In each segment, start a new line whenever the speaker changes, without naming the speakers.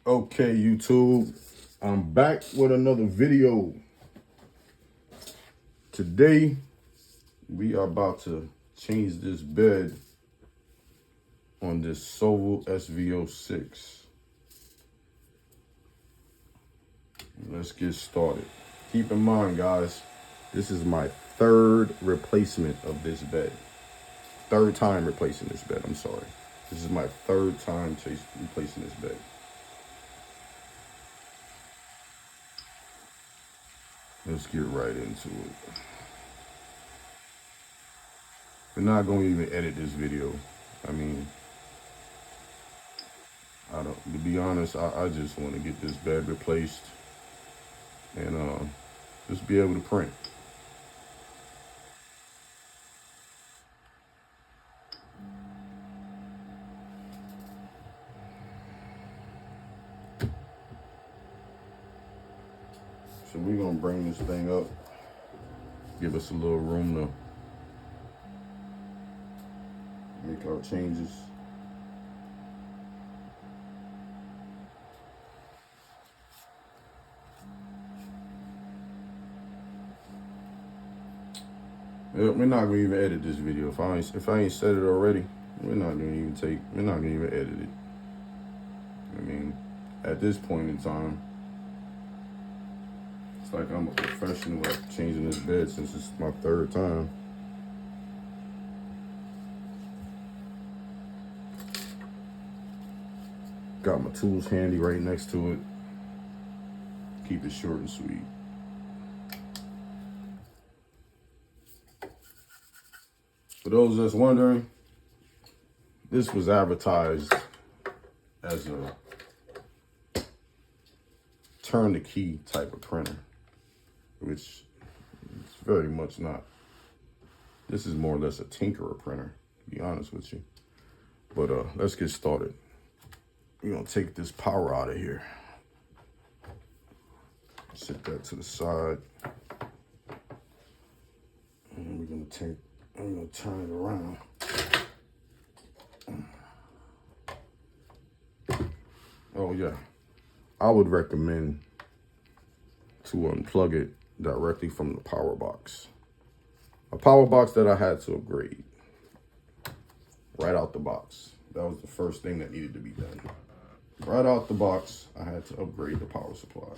Okay, YouTube, I'm back with another video. Today, we are about to change this bed on this Sovol Sv06. Let's get started. Keep in mind, guys, this is my third replacement of this bed. Third time replacing this bed, I'm sorry. This is my third time replacing this bed. Let's get right into it. We're not going to even edit this video. I mean, to be honest, I just want to get this bed replaced and just be able to print. So we're going to bring this thing up, give us a little room to make our changes. We're not gonna even edit this video. If I ain't said it already, we're not gonna even edit it. I mean, at this point in time, it's like I'm a professional at changing this bed since it's my third time. Got my tools handy right next to it. Keep it short and sweet. For those that's wondering, this was advertised as a turn the key type of printer, which it's very much not. This is more or less a tinkerer printer, to be honest with you. But let's get started. We're gonna take this power out of here. Set that to the side. And we're gonna turn it around. Oh yeah, I would recommend to unplug it directly from the power box. A power box that I had to upgrade right out the box. That was the first thing that needed to be done. Right out the box, I had to upgrade the power supply.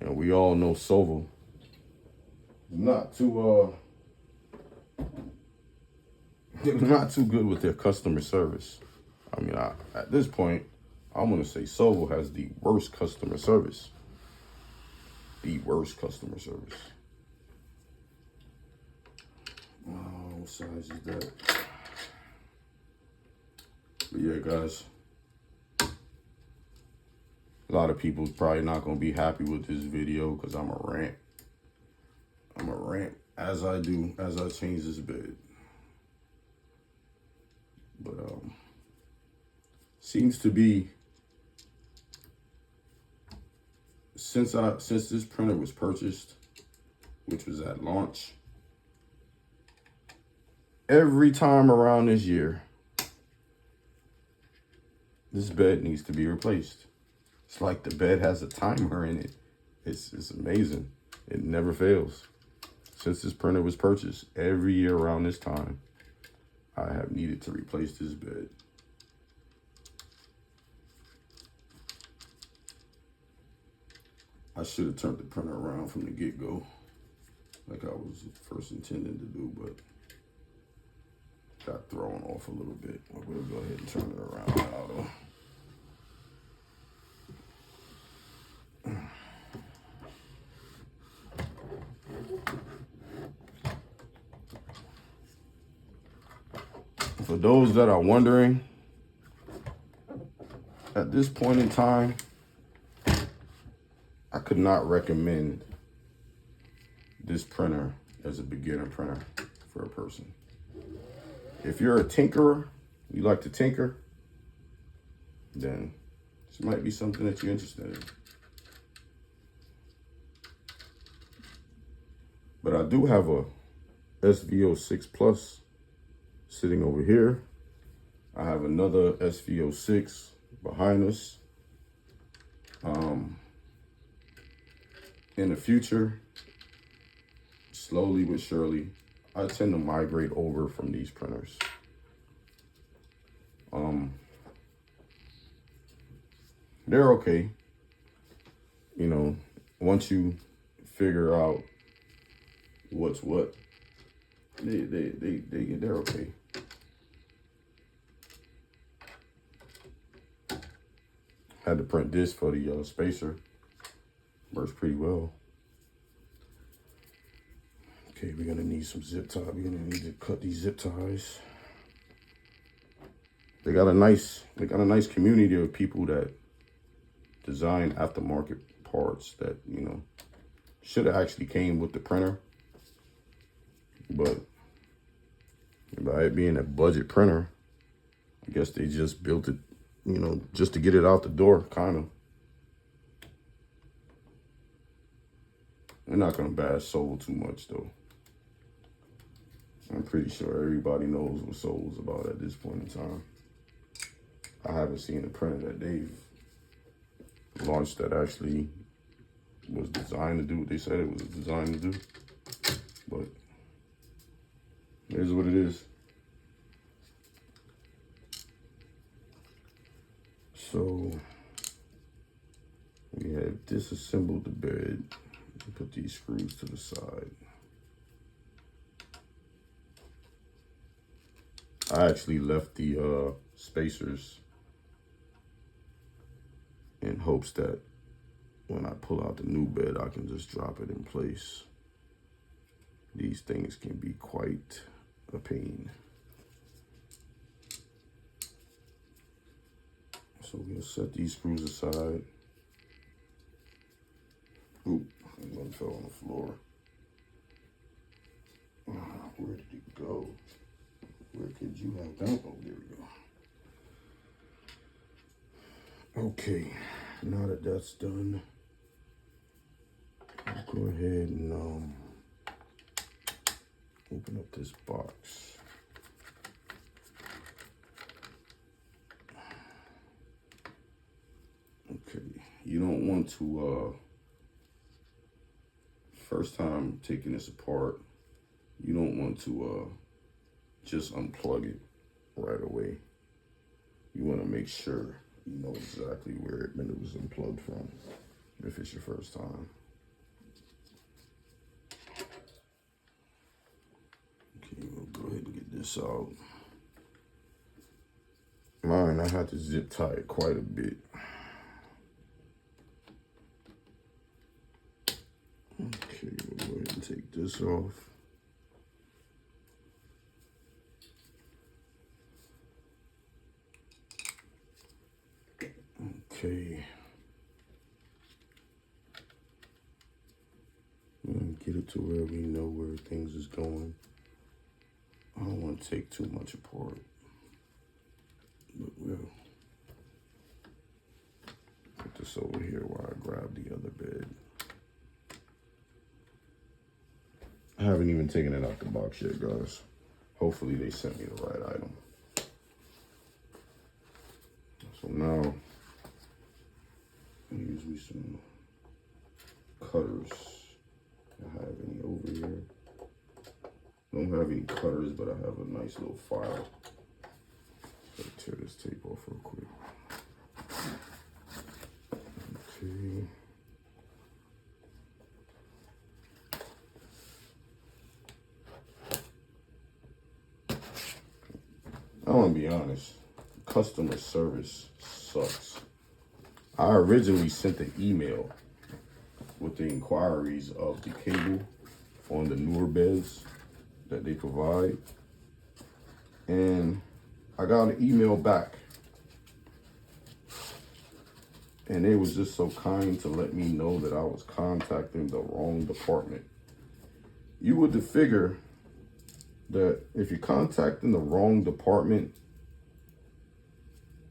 And we all know Sovol is not too good with their customer service. I mean, at this point, I'm gonna say Sovol has the worst customer service. The worst customer service. What size is that? But yeah, guys, a lot of people probably not gonna be happy with this video because I'm a rant. I'm a rant as I change this bed. But seems to be since this printer was purchased, which was at launch, every time around this year, this bed needs to be replaced. It's like the bed has a timer in it. It's amazing. It never fails. Since this printer was purchased, every year around this time, I have needed to replace this bed. I should have turned the printer around from the get-go, like I was first intending to do, but got thrown off a little bit. We'll go ahead and turn it around now, though. For those that are wondering, at this point in time, I could not recommend this printer as a beginner printer for a person. If you're a tinkerer, you like to tinker, then this might be something that you're interested in. But I do have a Sv06 Plus sitting over here. I have another Sv06 behind us. In the future, slowly but surely, I tend to migrate over from these printers. They're okay. You know, once you figure out what's what, they're okay. Had to print this for the spacer. Works pretty well. Okay, we're gonna need some zip tie. We're gonna need to cut these zip ties. They got a nice community of people that design aftermarket parts that, you know, should have actually came with the printer. But by it being a budget printer, I guess they just built it, you know, just to get it out the door, kind of. We're not gonna bash Sovol too much though. I'm pretty sure everybody knows what Sovol's about at this point in time. I haven't seen a printer that they've launched that actually was designed to do what they said it was designed to do. But it is what it is. So we have disassembled the bed. Put these screws to the side. I actually left the spacers in hopes that when I pull out the new bed, I can just drop it in place. These things can be quite a pain. So we'll set these screws aside. Oop, one fell on the floor. Where did it go? Where could you have gone? Oh, there we go. Okay, now that that's done, I'll go ahead and open up this box. Okay, you don't want to, first time taking this apart, you don't want to just unplug it right away. You want to make sure you know exactly where it was unplugged from if it's your first time. Okay, we'll go ahead and get this out. Mine, I had to zip tie it quite a bit. Okay, we'll go ahead and take this off. Okay. We're gonna get it to where we know where things is going. I don't want to take too much apart, but we'll put this over here while I grab the other bed. I haven't even taken it out the box yet, guys. Hopefully they sent me the right item. So now, use me some cutters. I have any over here. Don't have any cutters, but I have a nice little file. Let's tear this tape off real quick. Okay. I want to be honest, customer service sucks. I originally sent an email with the inquiries of the cable on the newer beds that they provide. And I got an email back. And they was just so kind to let me know that I was contacting the wrong department. You would figure that if you're contacting the wrong department,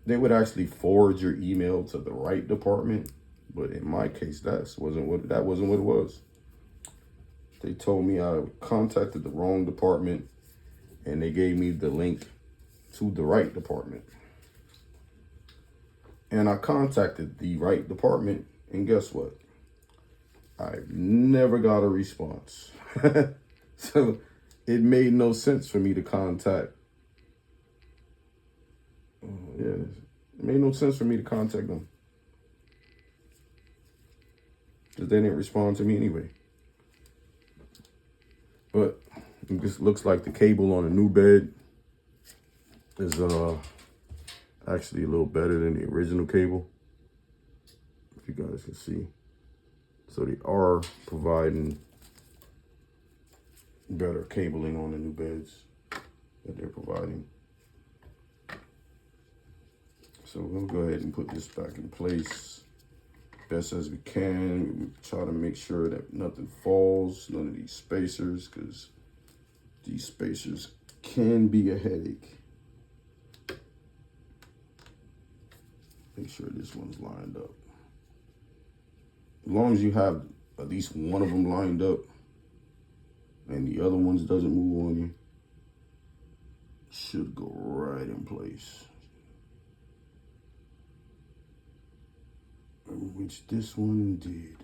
they would actually forward your email to the right department. But in my case, that wasn't what it was. They told me I contacted the wrong department, and they gave me the link to the right department. And I contacted the right department, and guess what? I've never got a response. So it made no sense for me to contact. Yeah, it made no sense for me to contact them, because they didn't respond to me anyway. But it just looks like the cable on the new bed is actually a little better than the original cable, if you guys can see. So they are providing better cabling on the new beds that they're providing. So we'll go ahead and put this back in place best as we can. We try to make sure that nothing falls, none of these spacers, because these spacers can be a headache. Make sure this one's lined up. As long as you have at least one of them lined up and the other ones doesn't move on you, it should go right in place. Which this one did.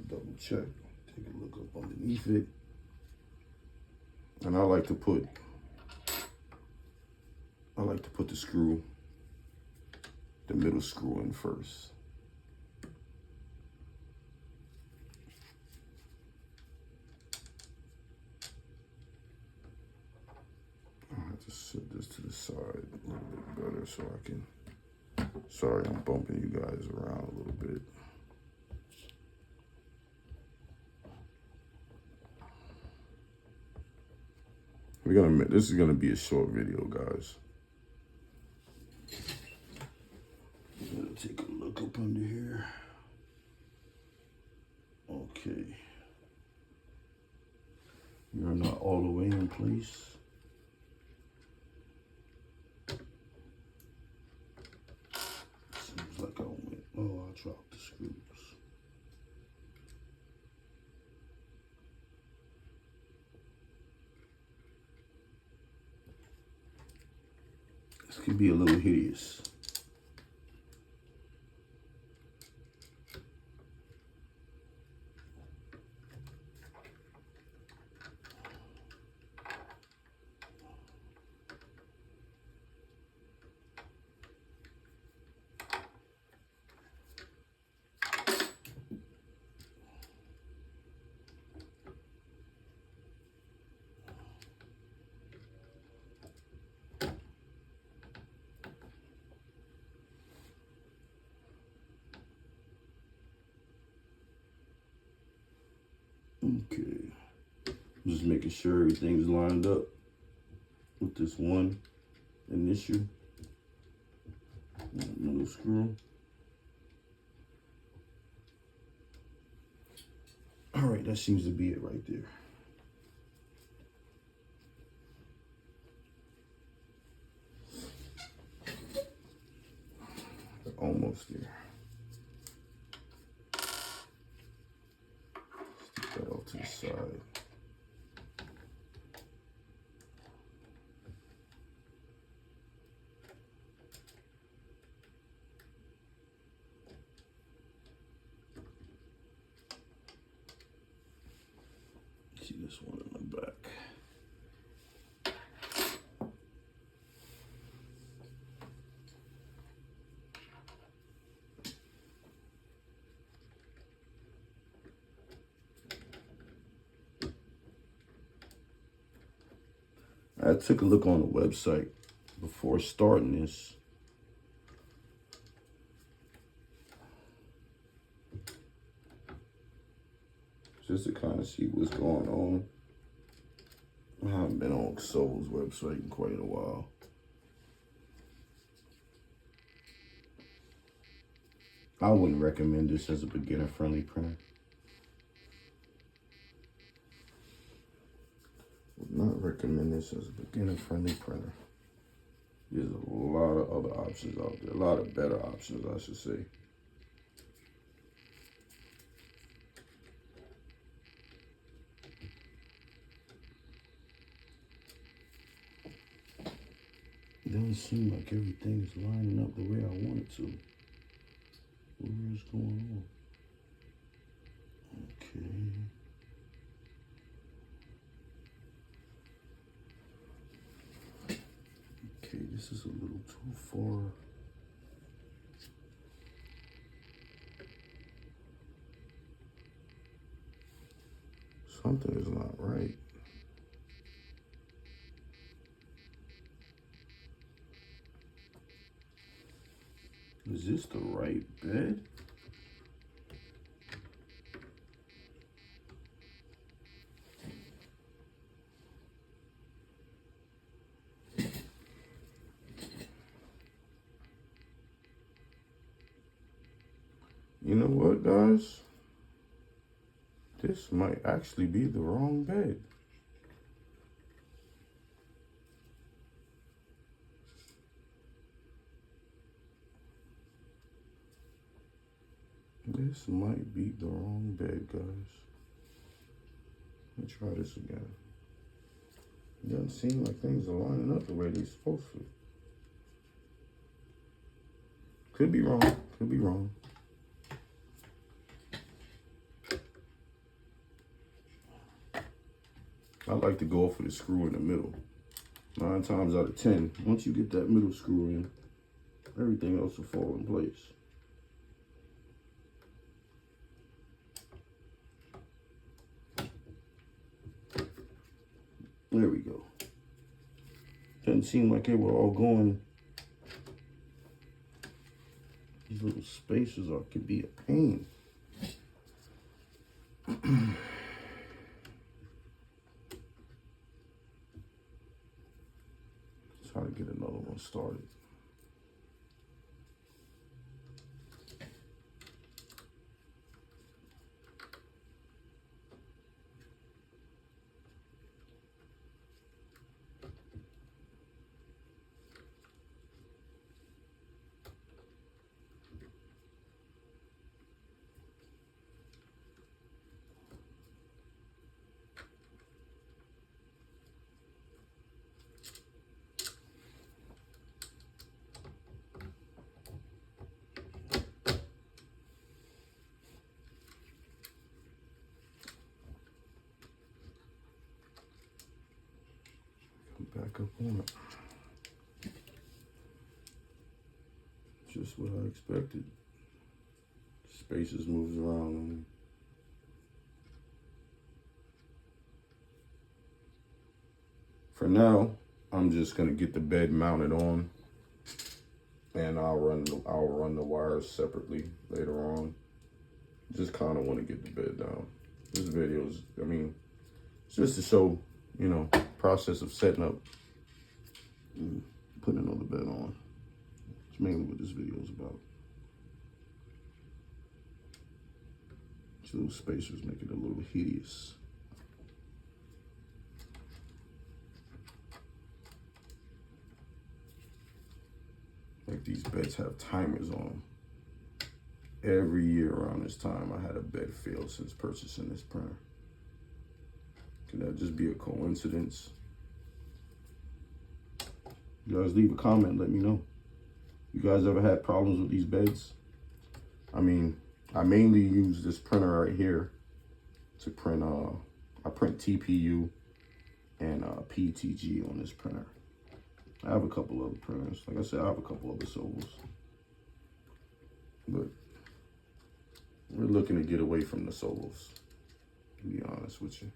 Double check, take a look up underneath it. And I like to put the screw, the middle screw in first. I have to set this to the side a little bit better so I can, sorry, I'm bumping you guys around a little bit. This is gonna be a short video, guys. I'm gonna take a look up under here. Okay. You're not all the way in place. Seems like I dropped the screws. This could be a little hideous. Okay, just making sure everything's lined up with this one initial middle screw. All right, that seems to be it right there. Almost there. Stick that off to the side. See this one in the back. I took a look on the website before starting this. Just to kind of see what's going on. I haven't been on Sovol's website in quite a while. I wouldn't recommend this as a beginner-friendly printer. Would not recommend this as a beginner-friendly printer. There's a lot of other options out there, a lot of better options, I should say. doesn't seem like everything is lining up the way I want it to. What is going on? Okay. Okay, this is a little too far. Something is not right. Is this the right bed? You know what, guys? This might actually be the wrong bed. This might be the wrong bed, guys. Let me try this again. It doesn't seem like things are lining up the way they're supposed to. Could be wrong. Could be wrong. I like to go for the screw in the middle. 9 times out of 10, once you get that middle screw in, everything else will fall in place. There we go. Doesn't seem like they were all going. These little spacers could be a pain. Try to get another one started. Back up on it. Just what I expected. Spaces moves around on me. For now, I'm just gonna get the bed mounted on, and I'll run the wires separately later on. Just kind of want to get the bed down. This video is, I mean, it's just to show, you know, process of setting up and putting another bed on. It's mainly what this video is about. These little spacers make it a little hideous. Like these beds have timers on. Every year around this time, I had a bed fail since purchasing this printer. Can that just be a coincidence? You guys leave a comment, let me know. You guys ever had problems with these beds? I mean, I mainly use this printer right here to print, I print TPU and PETG on this printer. I have a couple other printers. Like I said, I have a couple other Sovols. But we're looking to get away from the Sovols, to be honest with you.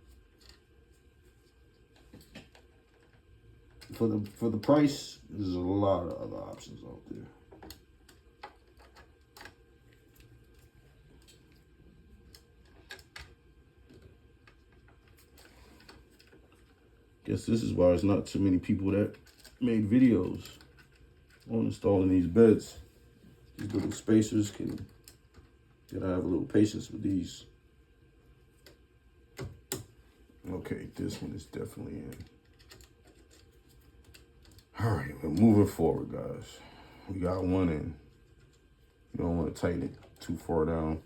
For the price, there's a lot of other options out there. Guess this is why there's not too many people that made videos on installing these beds. These little spacers you gotta have a little patience with these. Okay, this one is definitely in. All right, we're moving forward, guys. We got one in. You don't want to tighten it too far down.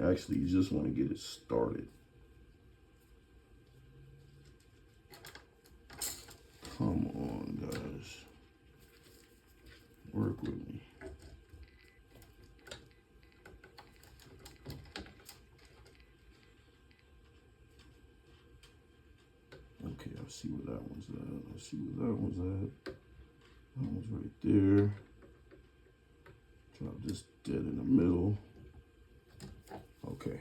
Actually, you just want to get it started. Let's see where that one's at. Let's see where that one's at. That one's right there. Drop this dead in the middle. Okay.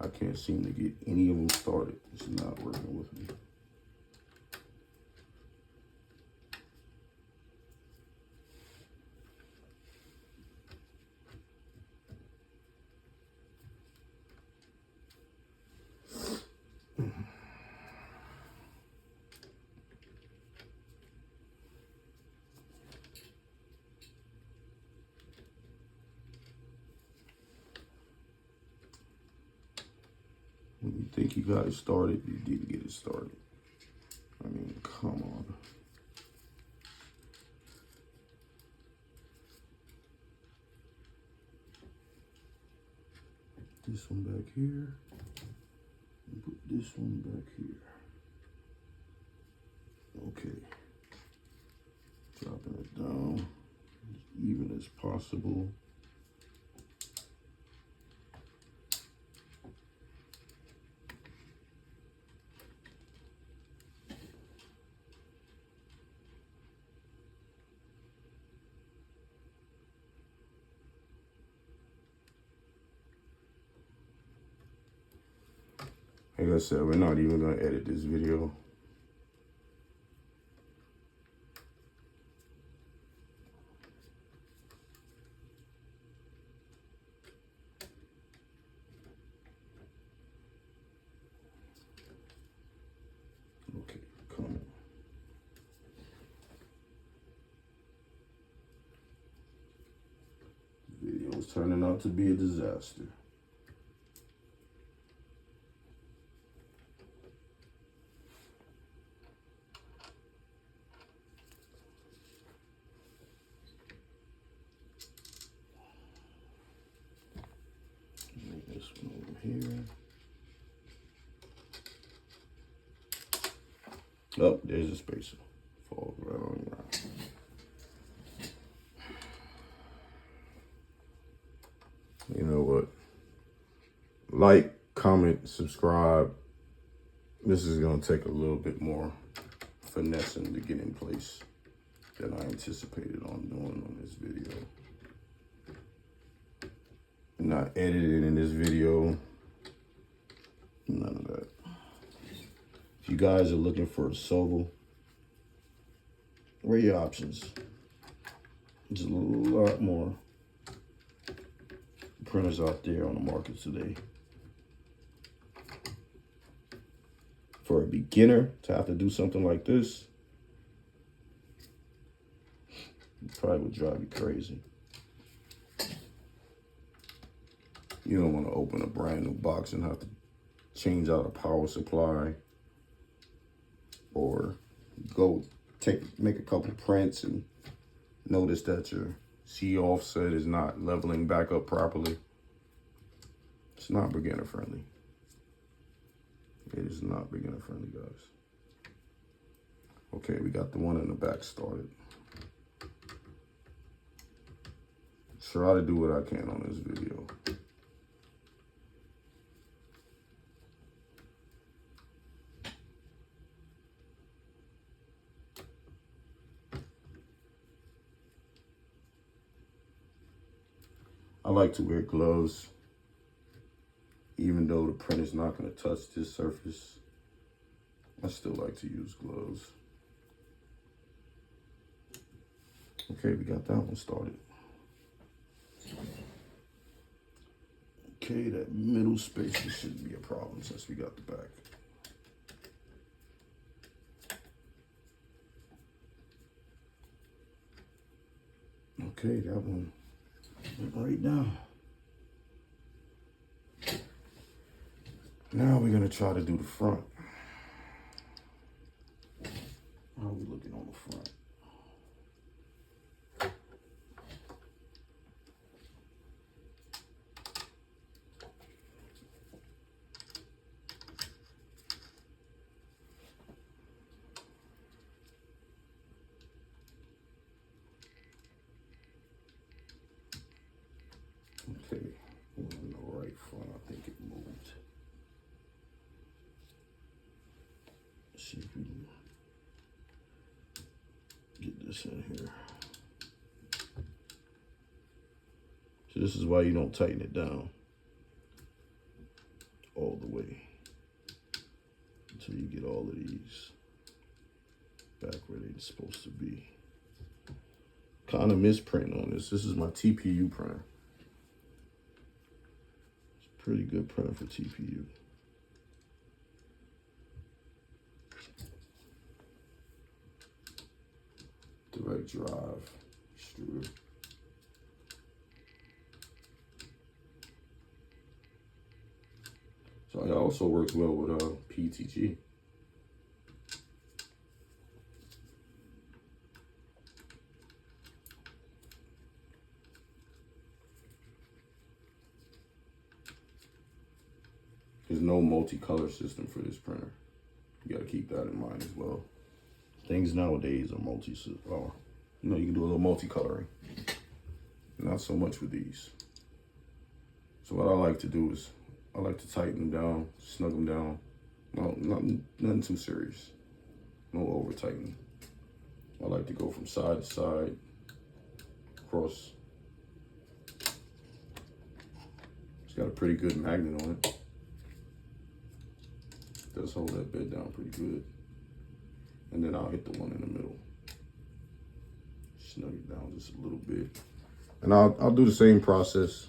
I can't seem to get any of them started. It's not working with me. When you think you got it started, you didn't get it started. I mean, come on. This one back here. And put this one back here. Okay. Dropping it down as even as possible. Like I said, we're not even gonna edit this video. Okay, come on. The video is turning out to be a disaster. This one over here. Oh, there's a spacer. Falls right on around. You know what? Like, comment, subscribe. This is gonna take a little bit more finessing to get in place than I anticipated on doing on this video. Not edited in this video, none of that. If you guys are looking for a Sovol, what are your options? There's a lot more printers out there on the market today. For a beginner to have to do something like this, it probably would drive you crazy. You don't want to open a brand new box and have to change out a power supply, or go make a couple prints and notice that your C offset is not leveling back up properly. It's not beginner friendly. It is not beginner friendly, guys. Okay, we got the one in the back started. Try to do what I can on this video. I like to wear gloves, even though the print is not going to touch this surface. I still like to use gloves. Okay, we got that one started. Okay, that middle space shouldn't be a problem since we got the back. Okay, that one went right down. Now we're gonna try to do the front. How are we looking on the front? Okay, on the right front, I think it moved. this is why you don't tighten it down all the way until you get all of these back where they're supposed to be. Kind of misprint on this. This is my TPU printer. It's a pretty good printer for TPU. Direct drive extruder. So it also works well with PTG. There's no multicolor system for this printer. You got to keep that in mind as well. Things nowadays are you know, you can do a little multicoloring. Not so much with these. So what I like to do is I like to tighten them down, snug them down. No, nothing too serious. No over tightening. I like to go from side to side, across. It's got a pretty good magnet on it. Does hold that bed down pretty good. And then I'll hit the one in the middle. Snug it down just a little bit. And I'll do the same process.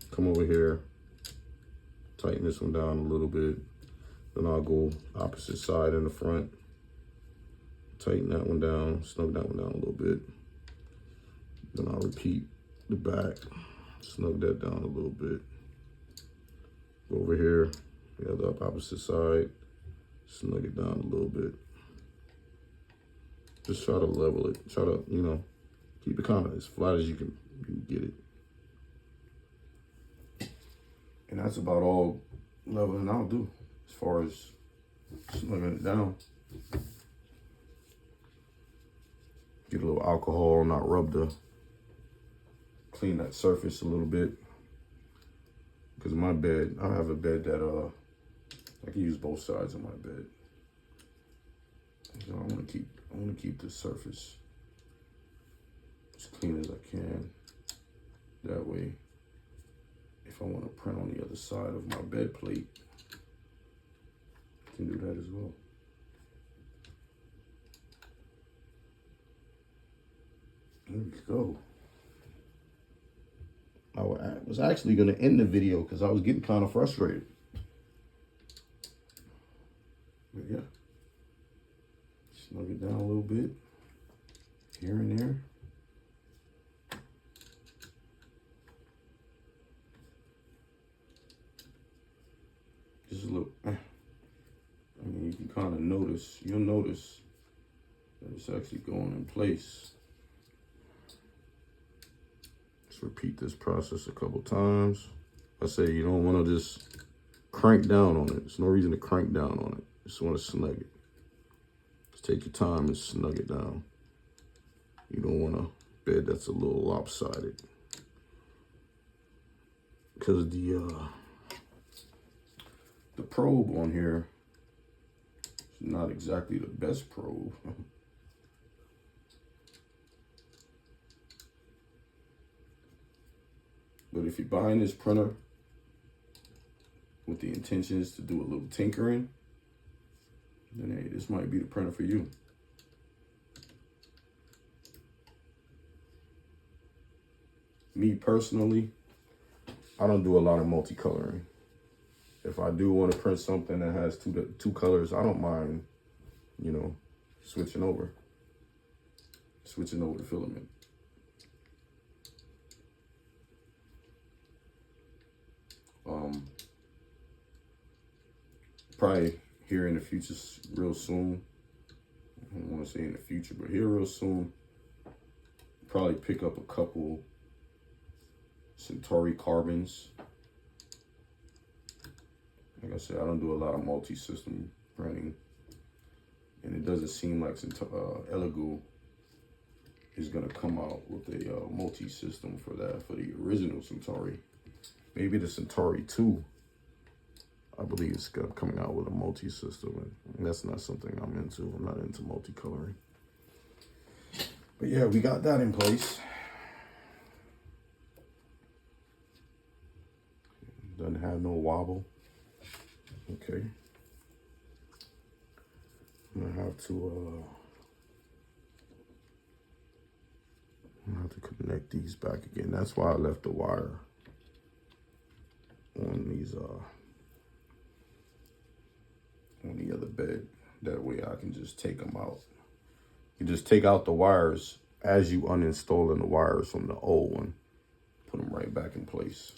Come over here, tighten this one down a little bit. Then I'll go opposite side in the front. Tighten that one down, snug that one down a little bit. Then I'll repeat the back, snug that down a little bit. Go over here, the other opposite side, snug it down a little bit. Just try to level it. Try to, you know, keep it kind of as flat as you can get it. And that's about all leveling I'll do as far as snugging it down. Get a little alcohol, not rub clean that surface a little bit. Because my bed, I have a bed that I can use both sides of my bed. So I want to keep the surface as clean as I can. That way, if I want to print on the other side of my bed plate, I can do that as well. There we go. I was actually going to end the video because I was getting kind of frustrated. But yeah, snug it down a little bit here and there. Just a little, I mean, you can kind of notice, you'll notice that it's actually going in place. Just repeat this process a couple times. I say you don't want to just crank down on it. There's no reason to crank down on it. Just want to snug it. Just take your time and snug it down. You don't want a bed that's a little lopsided. Because the probe on here is not exactly the best probe. But if you're buying this printer with the intentions to do a little tinkering, then hey, this might be the printer for you. Me personally, I don't do a lot of multicoloring. If I do want to print something that has two colors, I don't mind, you know, switching over the filament. Probably here in the future, real soon. I don't want to say in the future, but here real soon, probably pick up a couple Centauri carbons. Like I said, I don't do a lot of multi-system printing, and it doesn't seem like Elegoo is gonna come out with a multi-system for that, for the original Centauri. Maybe the Centauri 2, I believe it's coming out with a multi-system, and that's not something I'm into. I'm not into multicoloring. But yeah, we got that in place. Doesn't have no wobble. Okay. I'm gonna have to connect these back again. That's why I left the wire on these on the other bed. That way I can just take them out. You just take out the wires as you uninstalling the wires from the old one. Put them right back in place.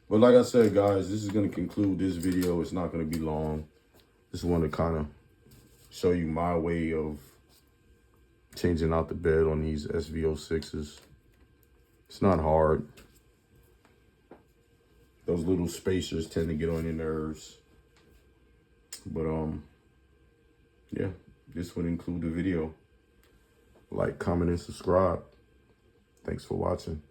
But like I said, guys, this is going to conclude this video. It's not going to be long. Just want to kind of show you my way of changing out the bed on these Sv06s. It's not hard. Those little spacers tend to get on your nerves. But yeah, this would include the video. Like, comment, and subscribe. Thanks for watching.